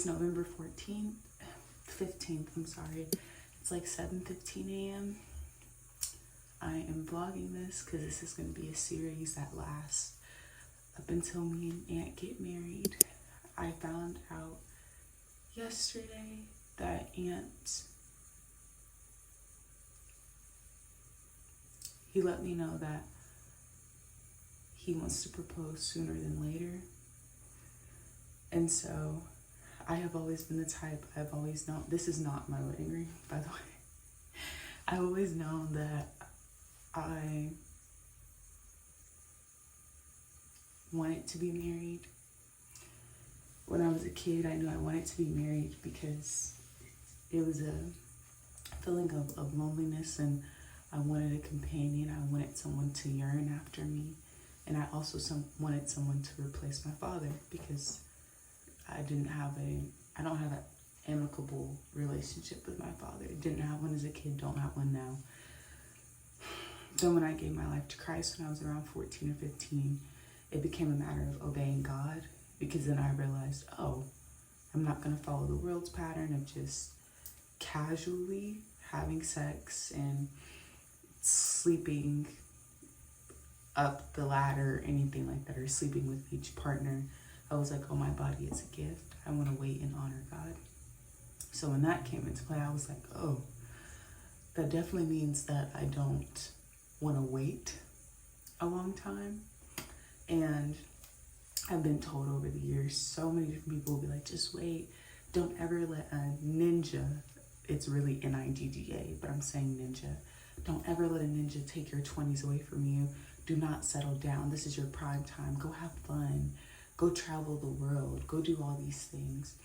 It's November 15th, I'm sorry. It's like 7:15 a.m. I am vlogging this because this is going to be a series that lasts up until me and Aunt get married. I found out yesterday that Aunt, he let me know that he wants to propose sooner than later. And so I have always been the type, I've always known, this is not my wedding ring, by the way. I've always known that I wanted to be married. When I was a kid, I knew I wanted to be married because it was a feeling of loneliness, and I wanted a companion. I wanted someone to yearn after me. And I also wanted someone to replace my father because I don't have an amicable relationship with my father. Didn't have one as a kid, don't have one now. So when I gave my life to Christ when I was around 14 or 15, it became a matter of obeying God, because then I realized, oh, I'm not going to follow the world's pattern of just casually having sex and sleeping up the ladder, anything like that, or sleeping with each partner. I was like, oh, my body is a gift. I want to wait and honor God. So when that came into play, I was like, oh, that definitely means that I don't want to wait a long time. And I've been told over the years, so many different people will be like, just wait. Don't ever let a ninja, it's really N-I-G-G-A, but I'm saying ninja. Don't ever let a ninja take your 20s away from you. Do not settle down. This is your prime time. Go have fun. Go travel the world. Go do all these things.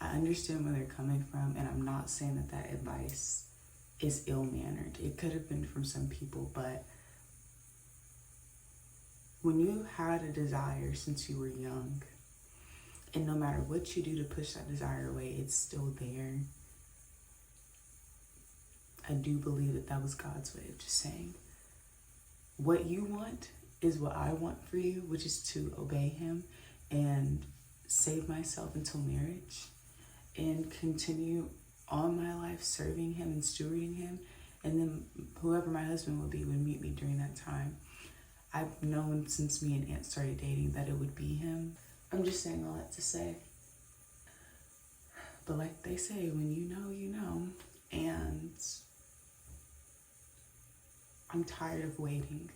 I understand where they're coming from, and I'm not saying that that advice is ill-mannered. It could have been from some people, but when you had a desire since you were young, and no matter what you do to push that desire away, it's still there. I do believe that that was God's way of just saying, what you want is what I want for you, which is to obey him and save myself until marriage and continue on my life serving him and stewarding him. And then whoever my husband would be would meet me during that time. I've known since me and Aunt started dating that it would be him. I'm just saying all that to say. But like they say, when you know, you know. And I'm tired of waiting.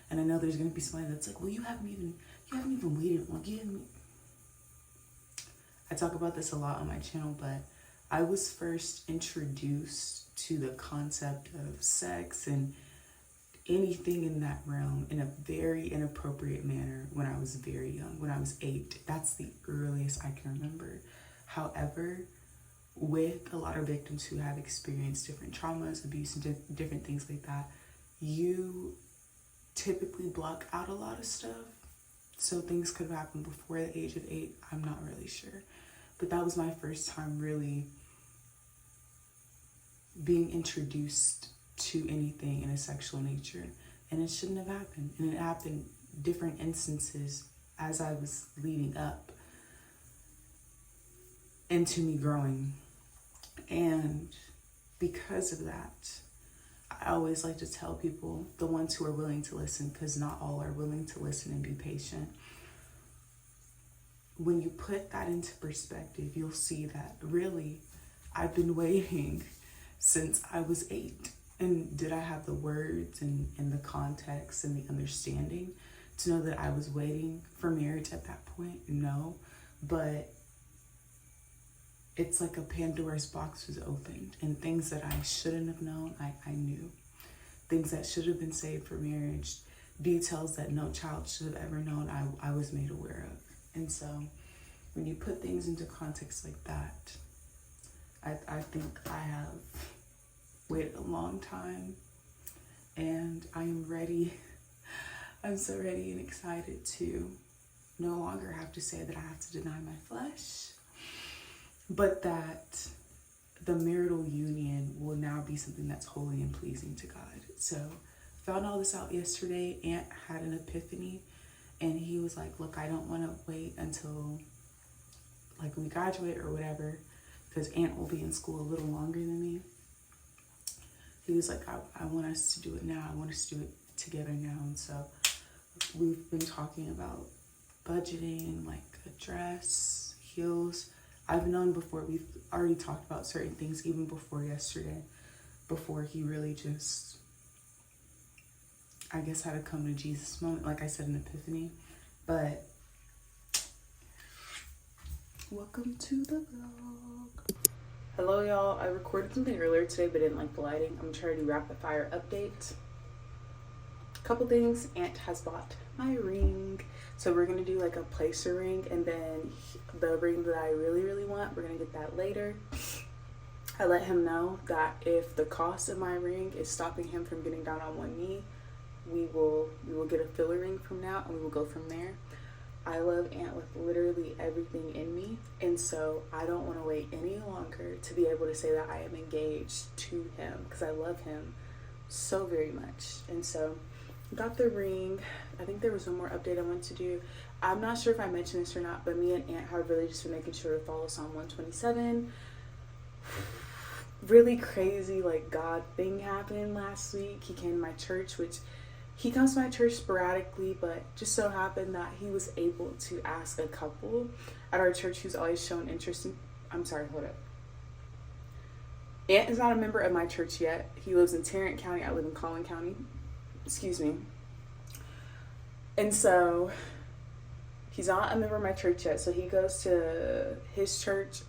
And I know there's gonna be somebody that's like, well, you haven't even waited long. I talk about this a lot on my channel, but I was first introduced to the concept of sex and anything in that realm in a very inappropriate manner when I was very young, when I was 8. That's the earliest I can remember. However, with a lot of victims who have experienced different traumas, abuse, and different things like that, you typically block out a lot of stuff. So things could have happened before the age of 8. I'm not really sure. But that was my first time really being introduced to anything in a sexual nature. And it shouldn't have happened. And it happened different instances as I was leading up into me growing. And because of that, I always like to tell people, the ones who are willing to listen, because not all are willing to listen and be patient. When you put that into perspective, you'll see that really I've been waiting since I was 8. And did I have the words and the context and the understanding to know that I was waiting for marriage at that point? No. But it's like a Pandora's box was opened, and things that I shouldn't have known, I knew. Things that should have been saved for marriage, details that no child should have ever known, I was made aware of. And so when you put things into context like that, I think I have waited a long time, and I am ready. I'm so ready and excited to no longer have to say that I have to deny my flesh, but that the marital union will now be something that's holy and pleasing to God. So found all this out yesterday. Aunt had an epiphany, and he was like, look, I don't want to wait until like we graduate or whatever, because Aunt will be in school a little longer than me. He was like, I want us to do it now. I want us to do it together now. And so we've been talking about budgeting, like a dress, heels. I've known before, we've already talked about certain things even before yesterday, before he really just, I guess, had a come to Jesus moment, like I said, an epiphany. But welcome to the vlog. Hello y'all, I recorded something earlier today but didn't like the lighting. I'm trying to do rapid fire update. Couple things. Aunt has bought my ring, so we're gonna do like a placer ring, and then the ring that I really want, we're gonna get that later. I let him know that if the cost of my ring is stopping him from getting down on one knee, we will get a filler ring from now, and we will go from there. I love Aunt with literally everything in me, and so I don't want to wait any longer to be able to say that I am engaged to him, because I love him so very much. And so got the ring. I think there was one more update I wanted to do. I'm not sure if I mentioned this or not, but me and Aunt have really just been making sure to follow Psalm 127. Really crazy like God thing happened last week. He came to my church, which he comes to my church sporadically, but just so happened that he was able to ask a couple at our church who's always shown interest in, I'm sorry, hold up. Aunt is not a member of my church yet. He lives in Tarrant County. I live in Collin County. Excuse me. And so he's not a member of my church yet. So he goes to his church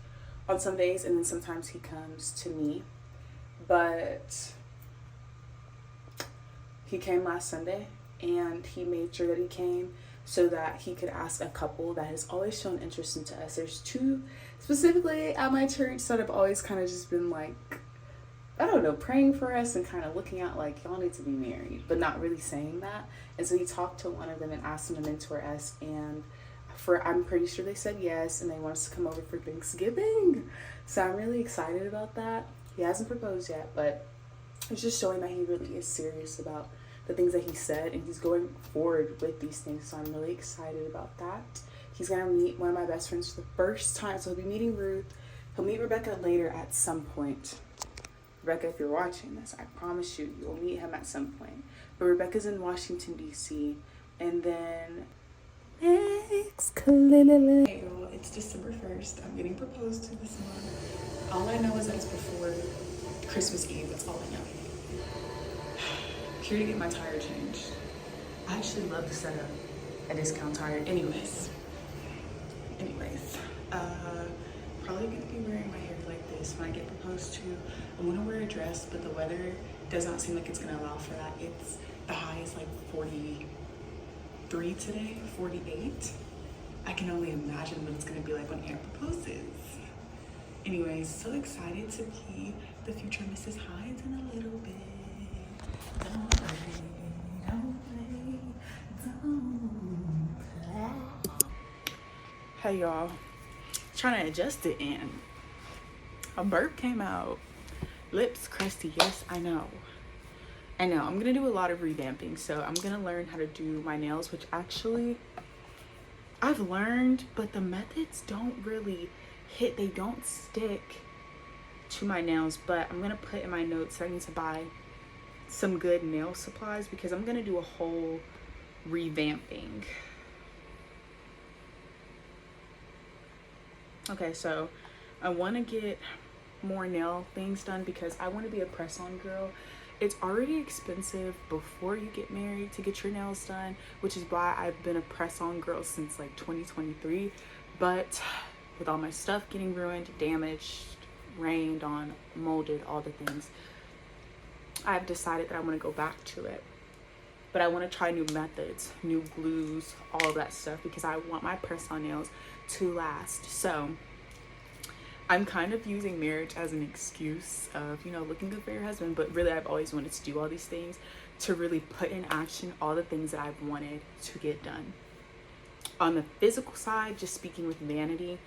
on some days, and then sometimes he comes to me. But he came last Sunday, and he made sure that he came so that he could ask a couple that has always shown interest into us. There's two specifically at my church that have always kind of just been like, I don't know, praying for us and kind of looking at like, y'all need to be married, but not really saying that. And so he talked to one of them and asked them to mentor us, and I'm pretty sure they said yes, and they want us to come over for Thanksgiving. So I'm really excited about that. He hasn't proposed yet, but it's just showing that he really is serious about the things that he said, and he's going forward with these things. So I'm really excited about that. He's gonna meet one of my best friends for the first time. So he'll be meeting Ruth. He'll meet Rebecca later at some point. Rebecca, if you're watching this, I promise you, you'll meet him at some point. But Rebecca's in Washington, D.C. And then next, hey, well, it's December 1st. I'm getting proposed to this month. All I know is that it's before Christmas Eve. That's all I know. Here to get my tire changed. I actually love the setup at Discount Tire. Anyways, probably gonna be wearing my hair like this when I get proposed to. I want to wear a dress, but the weather does not seem like it's gonna allow for that. The high is like 43 today, 48. I can only imagine what it's gonna be like when Aunt proposes. Anyways, so excited to be the future Mrs. Hines in a little bit. Don't play. Hey y'all, trying to adjust it, and a burp came out. Lips crusty, yes, I know. I'm gonna do a lot of revamping, so I'm gonna learn how to do my nails, which actually I've learned, but the methods don't really hit, they don't stick to my nails. But I'm gonna put in my notes that I need to buy some good nail supplies, because I'm gonna do a whole revamping. Okay, so I want to get more nail things done because I want to be a press-on girl. It's already expensive before you get married to get your nails done, which is why I've been a press-on girl since like 2023. But with all my stuff getting ruined, damaged, rained on, molded, all the things, I've decided that I want to go back to it. But I want to try new methods, new glues, all of that stuff, because I want my press-on nails to last. So I'm kind of using marriage as an excuse of, looking good for your husband, but really I've always wanted to do all these things to really put in action all the things that I've wanted to get done. On the physical side, just speaking with vanity,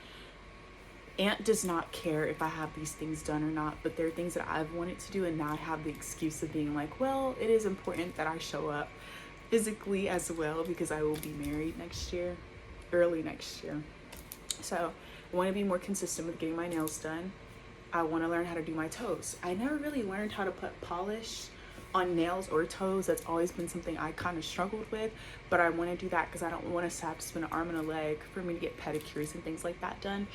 Aunt does not care if I have these things done or not, but there are things that I've wanted to do, and now I have the excuse of being like, well, it is important that I show up physically as well, because I will be married next year, early next year. So I want to be more consistent with getting my nails done. I want to learn how to do my toes. I never really learned how to put polish on nails or toes. That's always been something I kind of struggled with, but I want to do that because I don't want to have to spend an arm and a leg for me to get pedicures and things like that done.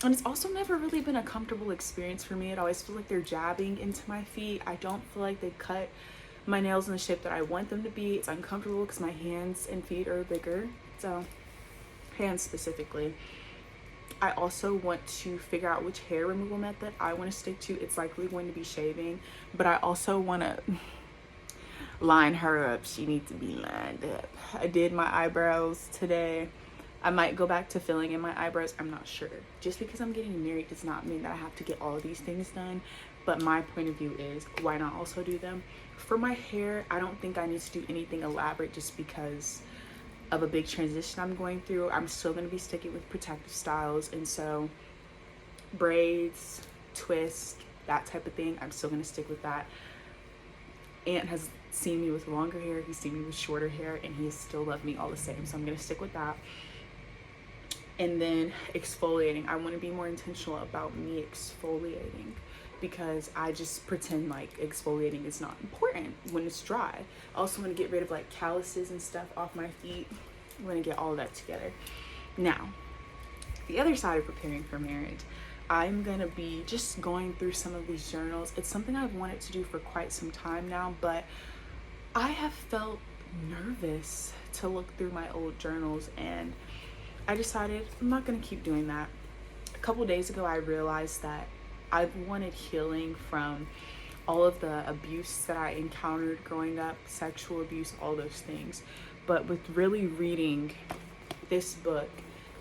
And it's also never really been a comfortable experience for me. It always feels like they're jabbing into my feet. I don't feel like they cut my nails in the shape that I want them to be. It's uncomfortable because my hands and feet are bigger. So hands specifically. I also want to figure out which hair removal method I want to stick to. It's likely going to be shaving, but I also want to line her up. She needs to be lined up. I did my eyebrows today. I might go back to filling in my eyebrows. I'm not sure. Just because I'm getting married does not mean that I have to get all of these things done. But my point of view is, why not also do them? For my hair, I don't think I need to do anything elaborate just because of a big transition I'm going through. I'm still going to be sticking with protective styles. And so braids, twist, that type of thing, I'm still going to stick with that. Ant has seen me with longer hair. He's seen me with shorter hair, and he still loved me all the same. So I'm going to stick with that. And then exfoliating. I want to be more intentional about me exfoliating because I just pretend like exfoliating is not important when it's dry. I also want to get rid of like calluses and stuff off my feet. I'm going to get all of that together. Now, the other side of preparing for marriage, I'm going to be just going through some of these journals. It's something I've wanted to do for quite some time now, but I have felt nervous to look through my old journals, and I decided I'm not going to keep doing that. A couple days ago, I realized that I wanted healing from all of the abuse that I encountered growing up, sexual abuse, all those things. But with really reading this book,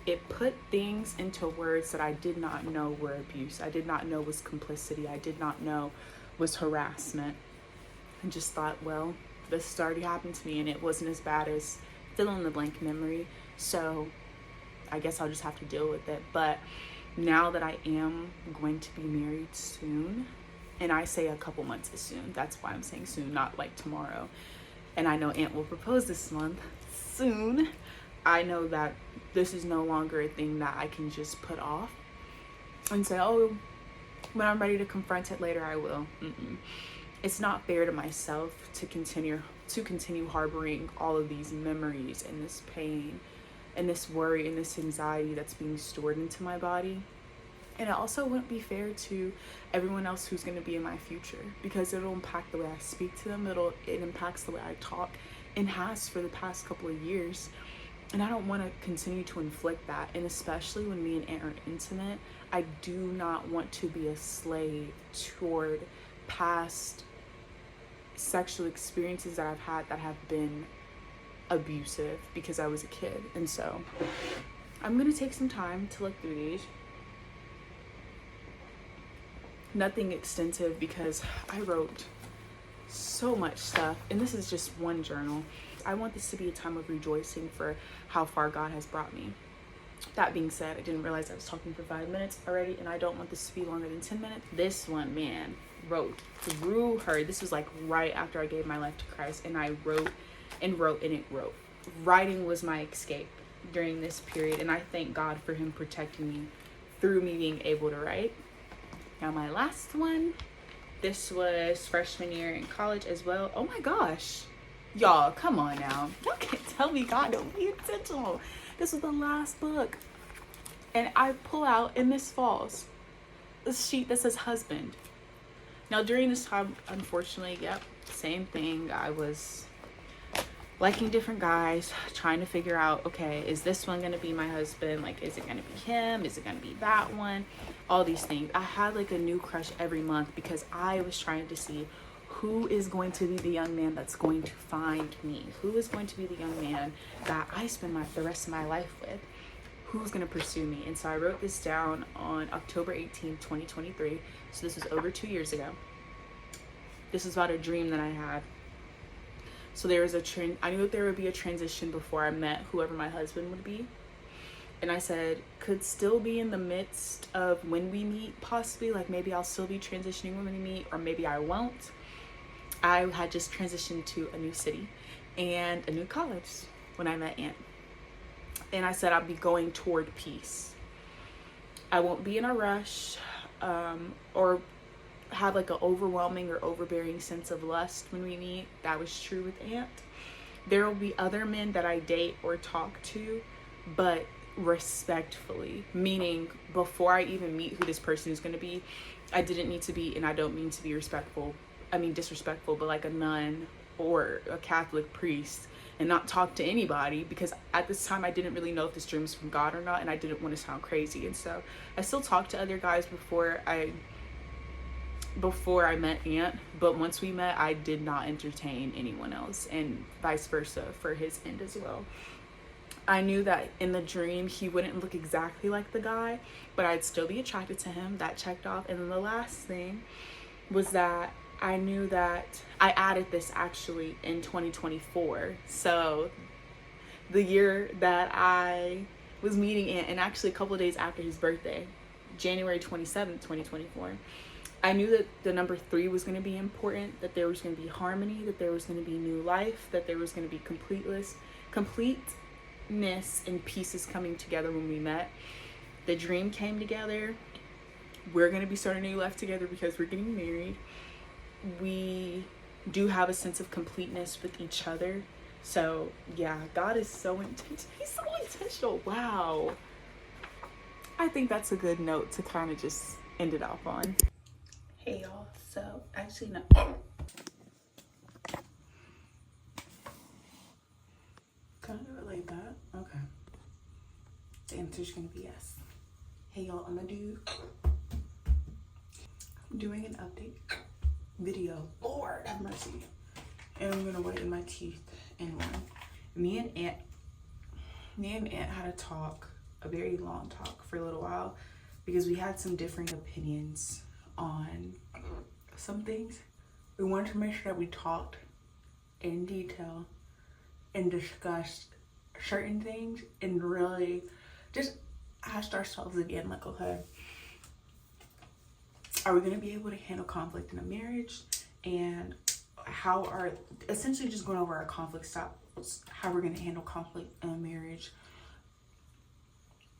it put things into words that I did not know were abuse. I did not know was complicity. I did not know was harassment. And just thought, well, this has already happened to me, and it wasn't as bad as fill in the blank memory. So I guess I'll just have to deal with it. But now that I am going to be married soon, and I say a couple months is soon, that's why I'm saying soon, not like tomorrow. And I know Ant will propose this month, soon. I know that this is no longer a thing that I can just put off and say, oh, when I'm ready to confront it later, I will. It's not fair to myself to continue harboring all of these memories and this pain and this worry and this anxiety that's being stored into my body. And it also wouldn't be fair to everyone else who's going to be in my future, because it'll impact the way I speak to them. It impacts the way I talk, and has for the past couple of years. And I don't want to continue to inflict that. And especially when me and Ant are intimate, I do not want to be a slave toward past sexual experiences that I've had that have been abusive because I was a kid. And so I'm going to take some time to look through these. Nothing extensive because I wrote so much stuff, and this is just one journal. I want this to be a time of rejoicing for how far God has brought me. That being said, I didn't realize I was talking for 5 minutes already, and I don't want this to be longer than 10 minutes. This one, man, wrote through her. This was like right after I gave my life to Christ, and I wrote and wrote and it wrote. Writing was my escape during this period, and I thank God for him protecting me through me being able to write. Now my last one, this was freshman year in college as well. Oh my gosh. Y'all, come on now. Y'all can't tell me God don't be intentional. This was the last book. And I pull out, and this falls, a sheet that says husband. Now during this time, unfortunately, same thing. I was liking different guys, trying to figure out, okay, is this one gonna be my husband? Like, is it gonna be him? Is it gonna be that one? All these things. I had like a new crush every month because I was trying to see who is going to be the young man that's going to find me? Who is going to be the young man that I spend the rest of my life with? Who's going to pursue me? And so I wrote this down on October 18th, 2023. So this was over 2 years ago. This is about a dream that I had. So there was I knew that there would be a transition before I met whoever my husband would be. And I said, could still be in the midst of when we meet, possibly. Like maybe I'll still be transitioning when we meet, or maybe I won't. I had just transitioned to a new city and a new college when I met Ant. And I said I'd be going toward peace. I won't be in a rush, or have like an overwhelming or overbearing sense of lust when we meet. That was true with Ant. There will be other men that I date or talk to, but respectfully, meaning before I even meet who this person is going to be, I didn't need to be, and I don't mean to be disrespectful, but like a nun or a Catholic priest, and not talk to anybody, because at this time I didn't really know if this dream was from God or not, and I didn't want to sound crazy. And so I still talked to other guys before I met Ant, but once we met, I did not entertain anyone else, and vice versa for his end as well. I knew that in the dream he wouldn't look exactly like the guy, but I'd still be attracted to him. That checked off. And then the last thing was that I knew that I added this actually in 2024. So the year that I was meeting Ant, and actually a couple of days after his birthday, January 27th, 2024. I knew that the number 3 was going to be important, that there was going to be harmony, that there was going to be new life, that there was going to be completeness and pieces coming together when we met. The dream came together. We're going to be starting a new life together because we're getting married. We do have a sense of completeness with each other. So yeah, God is so intentional. He's so intentional. Wow. I think that's a good note to kind of just end it off on. Hey y'all, so actually no. Can I do it like that? Okay. The answer's gonna be yes. Hey y'all, I'm doing an update video. Lord have mercy. And I'm gonna whiten my teeth in one. Me and Ant had a talk, a very long talk for a little while, because we had some differing opinions on some things. We wanted to make sure that we talked in detail and discussed certain things and really just asked ourselves again, like, okay, are we going to be able to handle conflict in a marriage? And essentially just going over our conflict styles, how we're going to handle conflict in a marriage.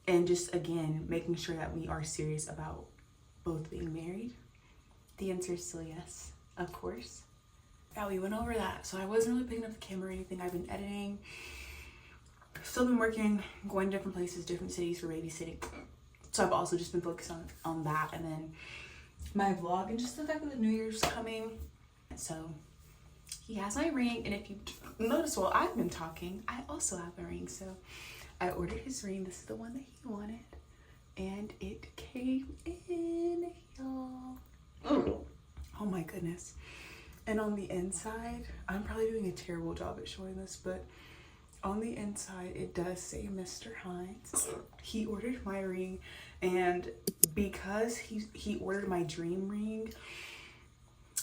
And just, again, making sure that we are serious about both being married. The answer is still yes, of course. Yeah, we went over that. So I wasn't really picking up the camera or anything. I've been editing. Still been working, going to different places, different cities for babysitting. So I've also just been focused on that. And then my vlog and just the fact that the New Year's coming. So he has my ring. And if you notice while I've been talking, I also have a ring. So I ordered his ring. This is the one that he wanted. And it came in, y'all. Oh my goodness. And on the inside, I'm probably doing a terrible job at showing this, but on the inside, it does say Mr. Hines. He ordered my ring, and because he ordered my dream ring,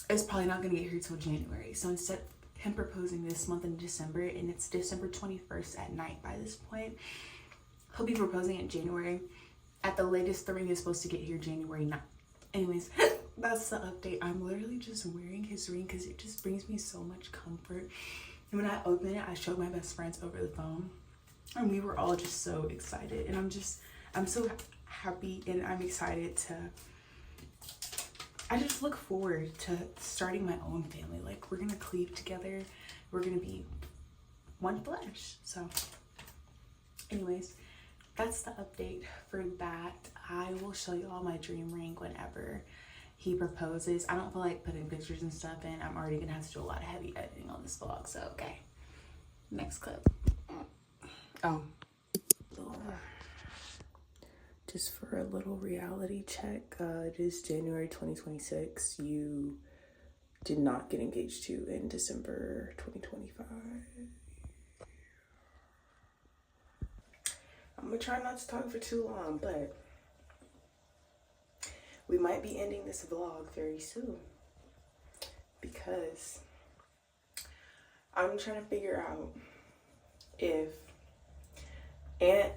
it's probably not going to get here till January. So instead of him proposing this month in December, and it's December 21st at night by this point, he'll be proposing in January. At the latest, the ring is supposed to get here January 9th. Anyways, that's the update. I'm literally just wearing his ring because it just brings me so much comfort. And when I opened it, I showed my best friends over the phone, and we were all just so excited. And I'm so happy, and I'm excited I just look forward to starting my own family. Like, we're gonna cleave together. We're gonna be one flesh. So anyways, that's the update for that. I will show you all my dream ring whenever he proposes. I don't feel like putting pictures and stuff in. I'm already gonna have to do a lot of heavy editing on this vlog. So okay, next clip. Oh, just for a little reality check, it is January 2026. You did not get engaged to in December 2025. I'm gonna try not to talk for too long, but we might be ending this vlog very soon because I'm trying to figure out if Ant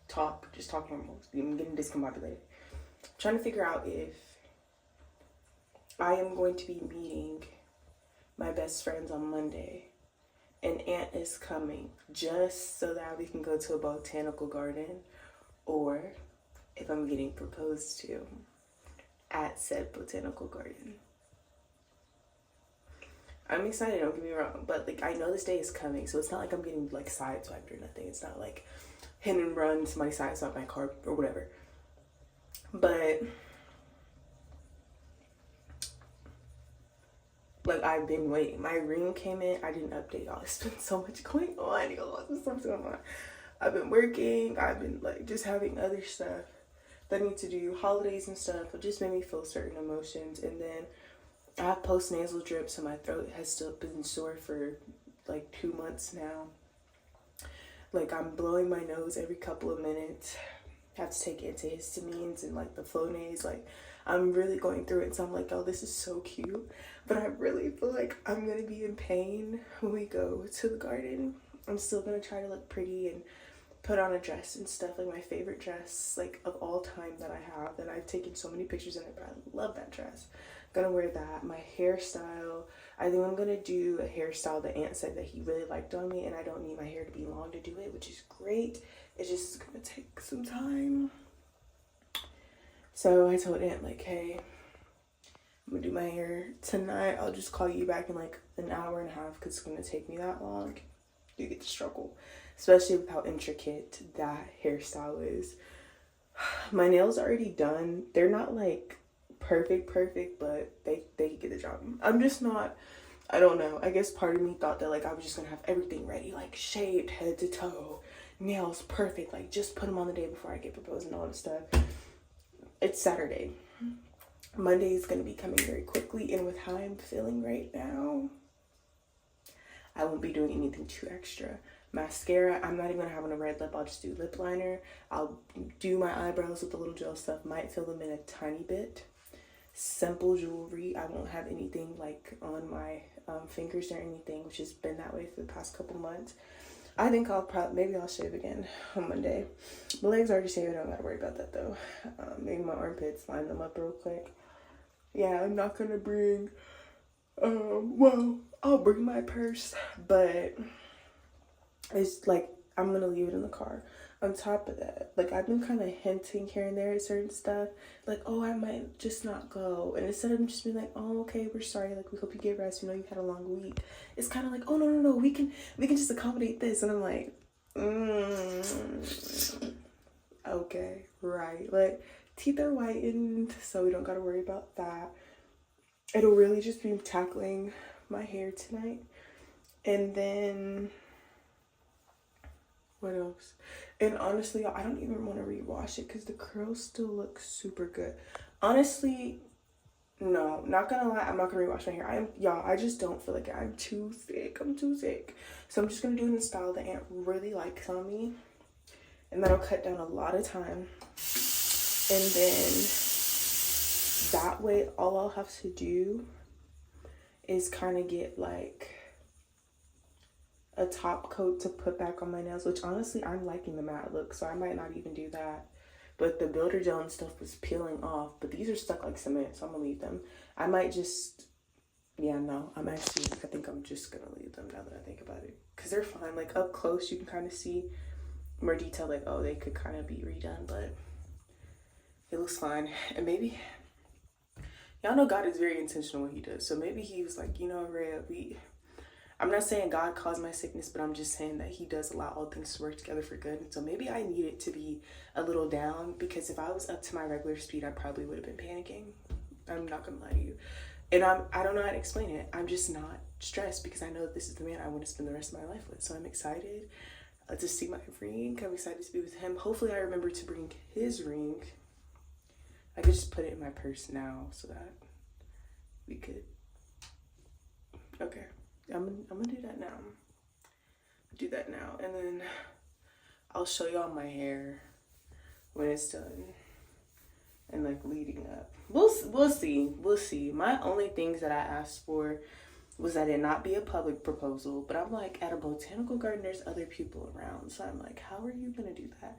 talk normal. I'm getting discombobulated. I'm trying to figure out if I am going to be meeting my best friends on Monday an aunt is coming just so that we can go to a botanical garden, or if I'm getting proposed to at said botanical garden. I'm excited, don't get me wrong, but like I know this day is coming, so it's not like I'm getting like sideswiped or nothing. It's not like hit and run, somebody sideswiped my car or whatever. But like I've been waiting. My ring came in. I didn't update y'all. It's been so much going on, y'all. There's so much going on. I've been working. I've been like just having other stuff that I need to do, holidays and stuff. It just made me feel certain emotions, and then I have post-nasal drip, so my throat has still been sore for like 2 months now. Like I'm blowing my nose every couple of minutes. I have to take antihistamines and like the Flonase. Like I'm really going through it. So I'm like, oh, this is so cute. But I really feel like I'm going to be in pain when we go to the garden. I'm still going to try to look pretty and put on a dress and stuff, like my favorite dress like of all time that I have, and I've taken so many pictures in it, but I love that dress. Gonna wear that. My hairstyle, I think I'm gonna do a hairstyle that Aunt said that he really liked on me, and I don't need my hair to be long to do it, which is great. It's just gonna take some time. So I told Aunt like, hey, I'm gonna do my hair tonight. I'll just call you back in like an hour and a half because it's gonna take me that long. You get to struggle, especially with how intricate that hairstyle is. My nails are already done. They're not like perfect, but they get the job. I'm just not, I don't know. I guess part of me thought that like I was just gonna have everything ready, like shaved head to toe, nails perfect, like just put them on the day before I get proposed and all that stuff. It's Saturday. Monday is gonna be coming very quickly, and with how I'm feeling right now, I won't be doing anything too extra. Mascara, I'm not even gonna have on a red lip. I'll just do lip liner. I'll do my eyebrows with the little gel stuff. Might fill them in a tiny bit. Simple jewelry. I won't have anything like on my fingers or anything, which has been that way for the past couple months. I think maybe I'll shave again on Monday. My legs are already shaved. I don't gotta worry about that though. Maybe my armpits, line them up real quick. Yeah, I'm not gonna bring, well, I'll bring my purse, but it's like, I'm gonna leave it in the car. On top of that, like I've been kind of hinting here and there at certain stuff, like, oh, I might just not go. And instead of just being like, oh, okay, we're sorry, like we hope you get rest, you know you've had a long week, it's kind of like, oh, no, we can just accommodate this. And I'm like, okay, right, like teeth are whitened, so we don't gotta worry about that. It'll really just be tackling my hair tonight, and then what else? And honestly, I don't even want to rewash it because the curls still look super good. Honestly, no, not gonna lie, I'm not gonna rewash my hair. I just don't feel like it. I'm too sick. So I'm just gonna do it in the style that Aunt really likes on me, and that'll cut down a lot of time. And then that way, all I'll have to do is kind of get like a top coat to put back on my nails, which honestly I'm liking the matte look, so I might not even do that. But the builder gel and stuff was peeling off, but these are stuck like cement, so I'm gonna leave them. I might just, yeah, no, I think I'm just gonna leave them now that I think about it, because they're fine. Like up close you can kind of see more detail, like, oh, they could kind of be redone, but it looks fine. And maybe, y'all know God is very intentional what he does, so maybe he was like, you know, Rhea, I'm not saying God caused my sickness, but I'm just saying that he does allow all things to work together for good. And so maybe I needed to be a little down, because if I was up to my regular speed, I probably would have been panicking. I'm not gonna lie to you. And I don't know how to explain it. I'm just not stressed because I know that this is the man I want to spend the rest of my life with. So I'm excited to see my ring. I'm excited to be with him. Hopefully I remember to bring his ring. I could just put it in my purse now so that we could, okay. I'm gonna do that now. And then I'll show y'all my hair when it's done and like leading up. We'll see. My only things that I asked for was that it not be a public proposal, but I'm like, at a botanical garden there's other people around, so I'm like, how are you gonna do that?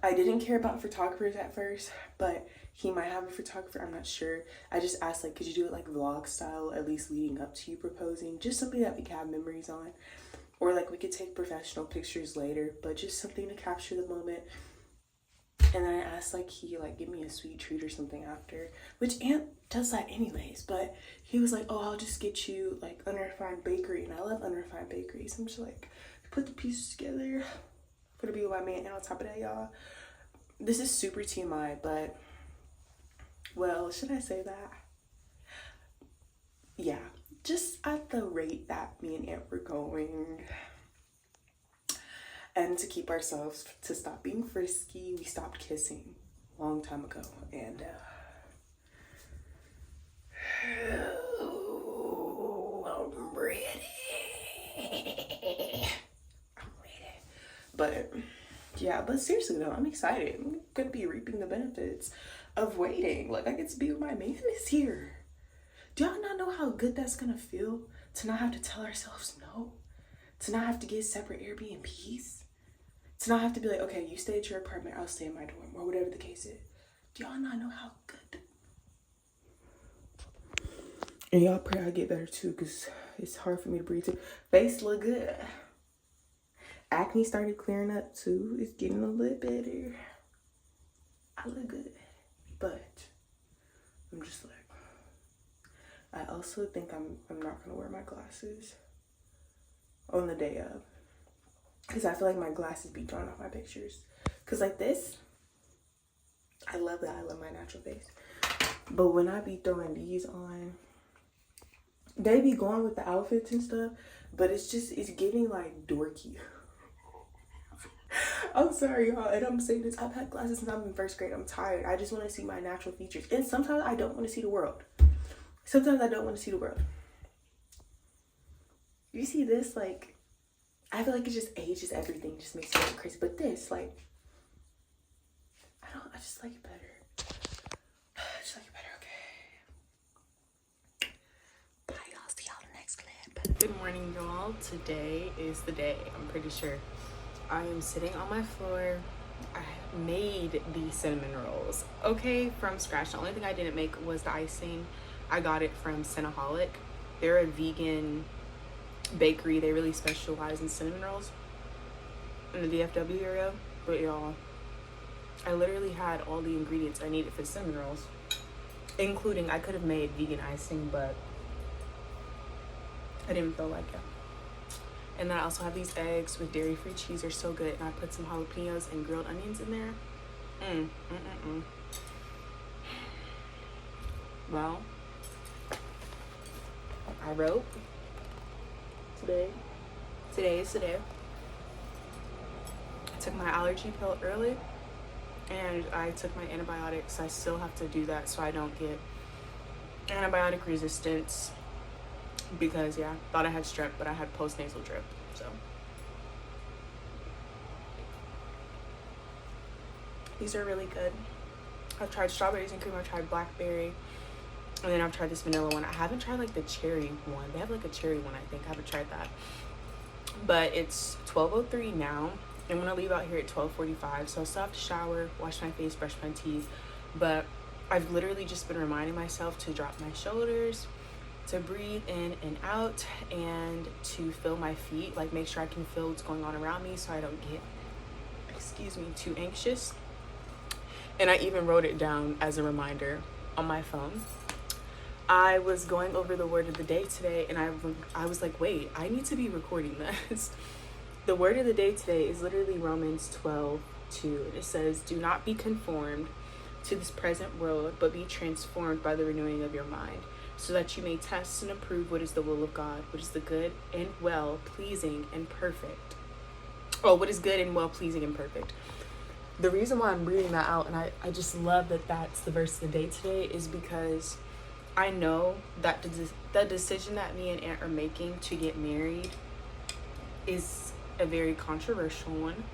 I didn't care about photographers at first, but he might have a photographer, I'm not sure. I just asked, like, could you do it like vlog style, at least leading up to you proposing? Just something that we can have memories on. Or like we could take professional pictures later, but just something to capture the moment. And then I asked, like, he like give me a sweet treat or something after, which Aunt does that anyways. But he was like, oh, I'll just get you like Unrefined Bakery, and I love Unrefined Bakeries. I'm just like, put the pieces together. Gonna be with my man. And on top of that, y'all, this is super TMI, but well, should I say that? Yeah, just at the rate that me and Aunt were going. And to keep ourselves to stop being frisky, we stopped kissing a long time ago. And I'm ready. But yeah, but seriously though, I'm excited. I'm gonna be reaping the benefits of waiting. Like, I get to be with my man this year. Do y'all not know how good that's gonna feel to not have to tell ourselves no? To not have to get separate Airbnbs? To not have to be like, okay, you stay at your apartment, I'll stay in my dorm, or whatever the case is. Do y'all not know how good? And y'all pray I get better too, because it's hard for me to breathe too. Face look good. Acne started clearing up too. It's getting a little better. I look good. But I'm just like, I also think I'm not gonna wear my glasses on the day of. Because I feel like my glasses be drawn off my pictures. Because like this, I love that. I love my natural face. But when I be throwing these on, they be going with the outfits and stuff. But it's giving like dorky. I'm sorry, y'all. And I'm saying this. I've had glasses since I'm in first grade. I'm tired. I just want to see my natural features. And sometimes I don't want to see the world. Sometimes I don't want to see the world. You see this, like, I feel like it just ages everything, just makes it so crazy. But this, like, I just like it better. I just like it better, okay. Bye, y'all. See y'all in the next clip. Good morning, y'all. Today is the day, I'm pretty sure. I am sitting on my floor. I made these cinnamon rolls, okay, from scratch. The only thing I didn't make was the icing. I got it from Cinnaholic. They're a vegan bakery. They really specialize in cinnamon rolls in the DFW area. But y'all, I literally had all the ingredients I needed for cinnamon rolls, including I could have made vegan icing, but I didn't feel like it. And then I also have these eggs with dairy-free cheese. They're so good. And I put some jalapenos and grilled onions in there. Well, I wrote today is today. I took my allergy pill early, and I took my antibiotics. I still have to do that so I don't get antibiotic resistance, because yeah, thought I had strep, but I had postnasal drip. So these are really good. I've tried strawberries and cream, I've tried blackberry, and then I've tried this vanilla one. I haven't tried like the cherry one. They have like a cherry one, I think. I haven't tried that. But it's 12:03 now. I'm gonna leave out here at 12:45. So I still have to shower, wash my face, brush my teeth. But I've literally just been reminding myself to drop my shoulders, to breathe in and out, and to feel my feet, like make sure I can feel what's going on around me so I don't get, too anxious. And I even wrote it down as a reminder on my phone. I was going over the word of the day today, and I was like, wait, I need to be recording this. The word of the day today is literally Romans 12:2. And it says, do not be conformed to this present world, but be transformed by the renewing of your mind, so that you may test and approve what is the will of God, what is the good and well pleasing and perfect. Oh, what is good and well pleasing and perfect. The reason why I'm reading that out, and I just love that that's the verse of the day today, is because I know that the decision that me and Aunt are making to get married is a very controversial one.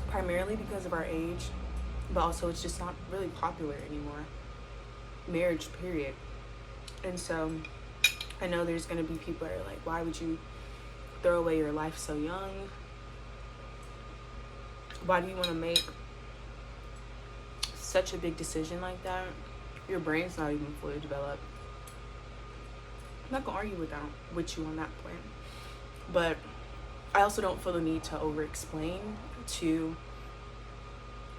Primarily because of our age, but also it's just not really popular anymore. Marriage, period. And so I know there's going to be people that are like, why would you throw away your life so young? Why do you want to make such a big decision like that? Your brain's not even fully developed. I'm not gonna argue with you on that point, but I also don't feel the need to over-explain to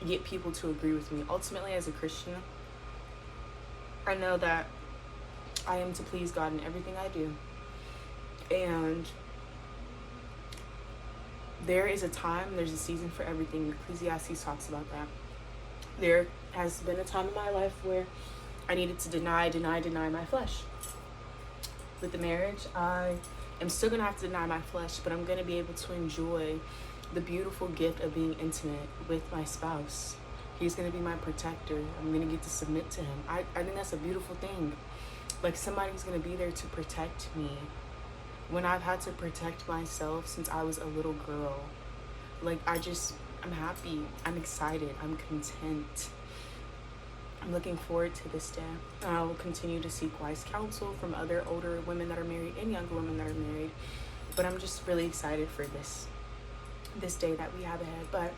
get people to agree with me. Ultimately, as a Christian, I know that I am to please God in everything I do, and there is a time, there's a season for everything. Ecclesiastes talks about that. There has been a time in my life where I needed to deny my flesh. With the marriage, I am still going to have to deny my flesh, but I'm going to be able to enjoy the beautiful gift of being intimate with my spouse. He's going to be my protector. I'm going to get to submit to him. I think that's a beautiful thing. Like, somebody's going to be there to protect me when I've had to protect myself since I was a little girl. Like, I'm happy. I'm excited. I'm content. I'm looking forward to this day. I will continue to seek wise counsel from other older women that are married and younger women that are married. But I'm just really excited for this day that we have ahead. But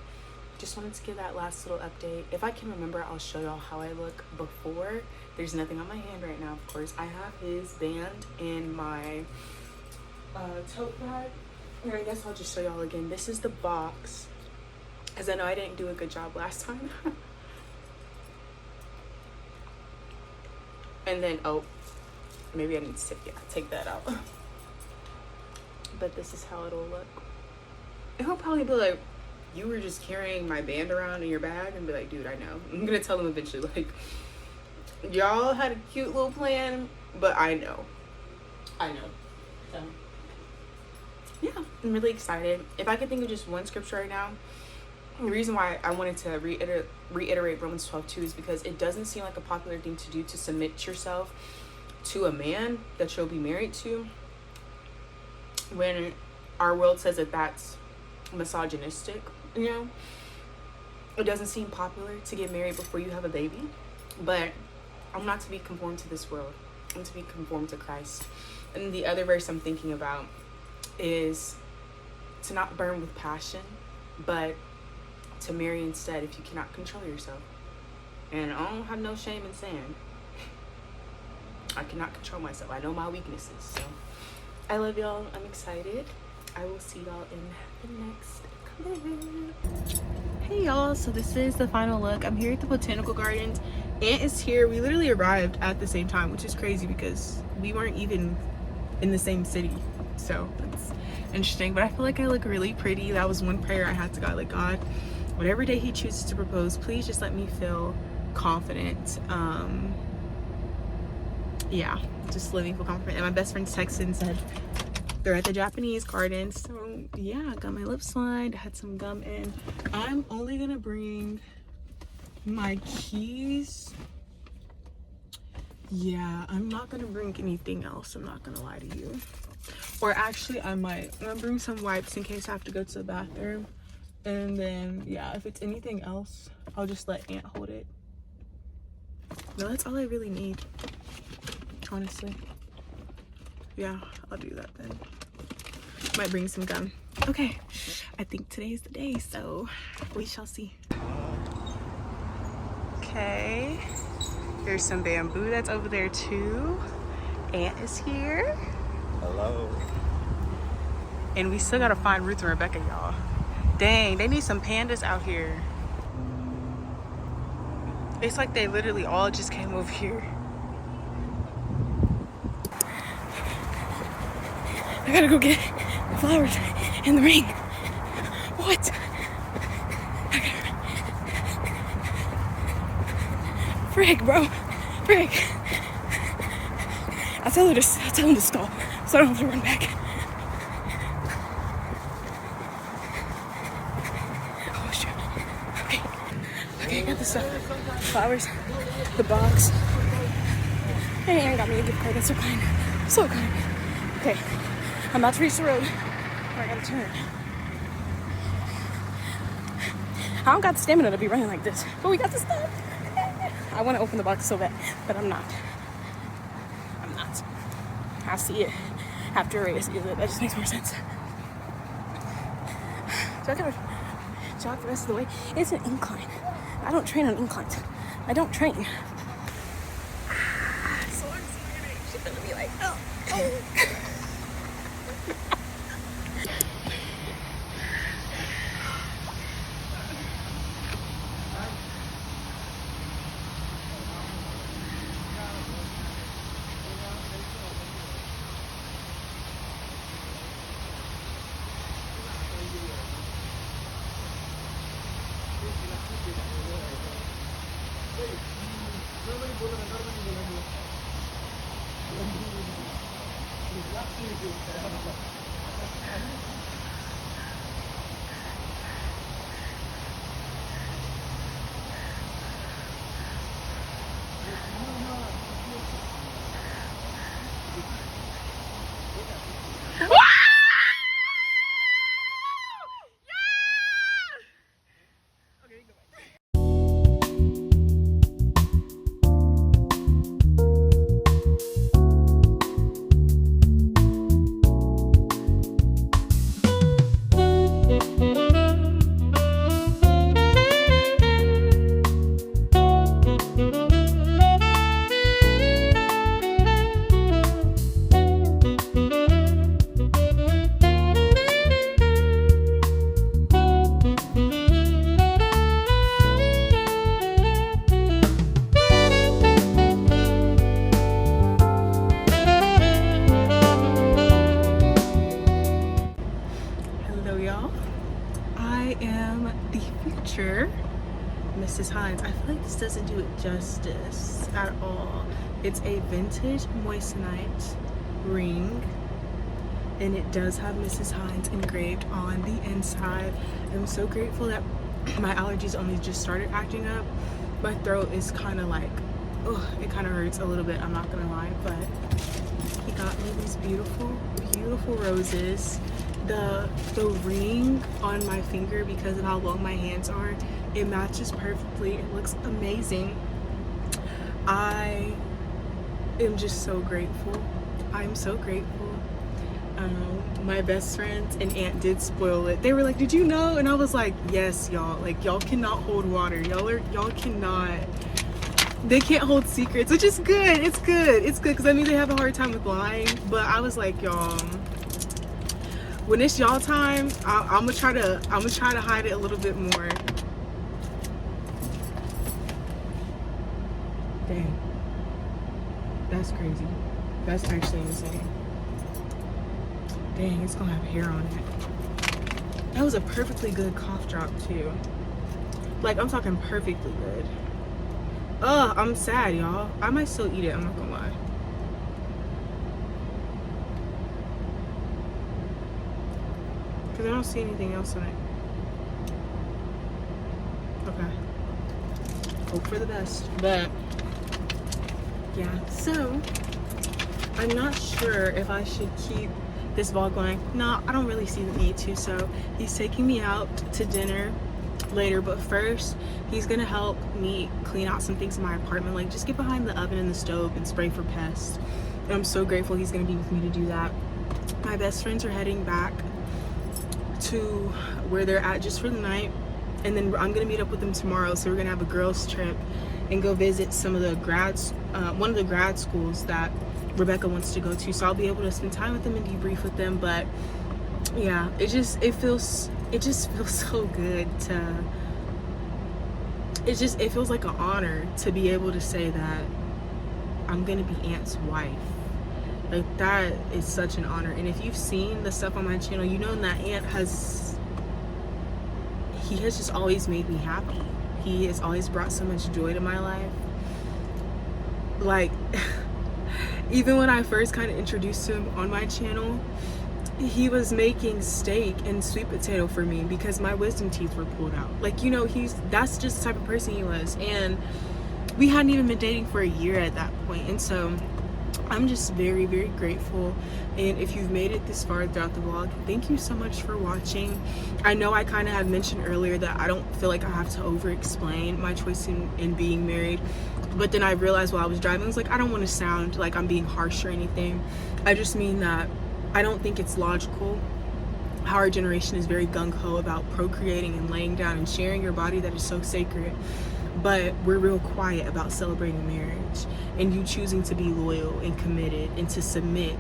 just wanted to give that last little update. If I can remember, I'll show y'all how I look before. There's nothing on my hand right now, of course. I have his band in my tote bag. And I guess I'll just show y'all again. This is the box, because I know I didn't do a good job last time. And then, oh, maybe I need to take that out. But this is how it'll look. And he'll probably be like, you were just carrying my band around in your bag? And be like, dude, I know. I'm gonna tell him eventually, like, y'all had a cute little plan, but I know. So, yeah, I'm really excited. If I could think of just one scripture right now, the reason why I wanted to reiterate Romans 12:2 is because it doesn't seem like a popular thing to do, to submit yourself to a man that you'll be married to, when our world says that that's misogynistic. You know, it doesn't seem popular to get married before you have a baby. But I'm not to be conformed to this world. I'm to be conformed to Christ. And the other verse I'm thinking about is to not burn with passion, but to marry instead if you cannot control yourself. And I don't have no shame in saying I cannot control myself. I know my weaknesses. So I love y'all. I'm excited. I will see y'all in the next clip. Hey y'all, so this is the final look. I'm here at the Botanical Gardens. Aunt is here. We literally arrived at the same time, which is crazy because we weren't even in the same city. So that's interesting. But I feel like I look really pretty. That was one prayer I had to God, like, God, whatever day he chooses to propose, please just let me feel confident. Yeah, just let me feel confident. And my best friend texted and said they're at the Japanese garden. So yeah, got my lips lined, had some gum in. I'm only gonna bring my keys. Yeah, I'm not gonna bring anything else, I'm not gonna lie to you. Or actually I'm gonna bring some wipes in case I have to go to the bathroom. And then yeah, if it's anything else, I'll just let Aunt hold it. No, that's all I really need, honestly. Yeah, I'll do that then. Might bring some gum. Okay, I think today's the day, so we shall see. Okay, there's some bamboo that's over there too. Aunt is here. Hello. And we still gotta find Ruth and Rebecca, y'all. Dang, they need some pandas out here. It's like they literally all just came over here. I gotta go get the flowers and the ring. What? Frick, bro. Frick. I'll tell him to stall so I don't have to run back. Oh shit. Okay, I got the stuff. Flowers, the box. And Aaron got me a gift card. That's so kind. So kind. Okay, I'm about to reach the road where I gotta turn. I don't got the stamina to be running like this, but we got the stuff. I want to open the box so bad, but I'm not. I'll see it after I see it. That just makes more sense. So I gotta jog the rest of the way. It's an incline. I don't train on inclines. I don't train. So I'm scared. She's gonna be like, oh. Mrs. Hines. I feel like this doesn't do it justice at all. It's a vintage moissanite ring, and it does have Mrs. Hines engraved on the inside. I'm so grateful that my allergies only just started acting up. My throat is kind of like, oh, it kind of hurts a little bit, I'm not gonna lie, but he got me these beautiful, beautiful roses. The ring on my finger, because of how long my hands are, it matches perfectly. It looks amazing. I am just so grateful. I'm so grateful. My best friends and aunt did spoil it. They were like, did you know? And I was like, yes, y'all. Like, y'all cannot hold water. Y'all cannot. They can't hold secrets, which is good. It's good. It's good because I mean they have a hard time with lying. But I was like, y'all, when it's y'all time, I'm gonna try to hide it a little bit more. Dang, that's crazy. That's actually insane. Dang, it's gonna have hair on it. That was a perfectly good cough drop too. Like, I'm talking perfectly good. Ugh, I'm sad, y'all. I might still eat it, I'm not gonna lie. Because I don't see anything else in it. Okay. Hope for the best. But, yeah. So, I'm not sure if I should keep this vlog going. No, I don't really see the need to. So, he's taking me out to dinner later, but first he's gonna help me clean out some things in my apartment, like just get behind the oven and the stove and spray for pests. And I'm so grateful he's gonna be with me to do that. My best friends are heading back to where they're at just for the night, and then I'm gonna meet up with them tomorrow. So we're gonna have a girls trip and go visit some of the one of the grad schools that Rebecca wants to go to. So I'll be able to spend time with them and debrief with them. But yeah, it just feels so good to, it feels like an honor to be able to say that I'm gonna be Aunt's wife. Like, that is such an honor. And if you've seen the stuff on my channel, you know that Aunt has just always made me happy. He has always brought so much joy to my life. Like, even when I first kind of introduced him on my channel, he was making steak and sweet potato for me because my wisdom teeth were pulled out. Like, you know, that's just the type of person he was. And we hadn't even been dating for a year at that point. And so I'm just very, very grateful. And if you've made it this far throughout the vlog, thank you so much for watching. I know I kind of had mentioned earlier that I don't feel like I have to over explain my choice in being married, but then I realized while I was driving, I was like, I don't want to sound like I'm being harsh or anything. I just mean that I don't think it's logical how our generation is very gung-ho about procreating and laying down and sharing your body that is so sacred, but we're real quiet about celebrating marriage and you choosing to be loyal and committed and to submit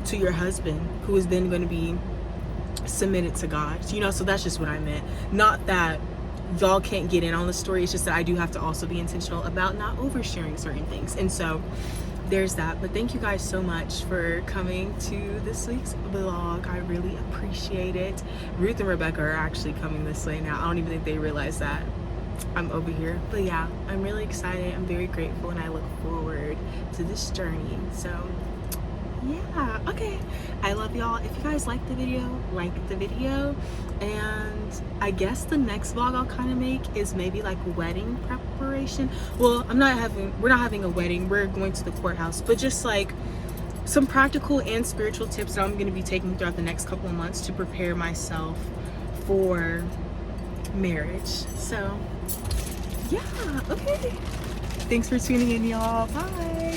to your husband, who is then going to be submitted to God. You know, so that's just what I meant. Not that y'all can't get in on the story, it's just that I do have to also be intentional about not oversharing certain things. And so there's that. But thank you guys so much for coming to this week's vlog. I really appreciate it. Ruth and Rebecca are actually coming this way now. I don't even think they realize that I'm over here. But yeah, I'm really excited. I'm very grateful and I look forward to this journey. So yeah, okay, I love y'all. If you guys like the video, and I guess the next vlog I'll kind of make is maybe like wedding preparation. Well, we're not having a wedding, we're going to the courthouse, but just like some practical and spiritual tips that I'm going to be taking throughout the next couple of months to prepare myself for marriage. So yeah, okay, thanks for tuning in, y'all. Bye.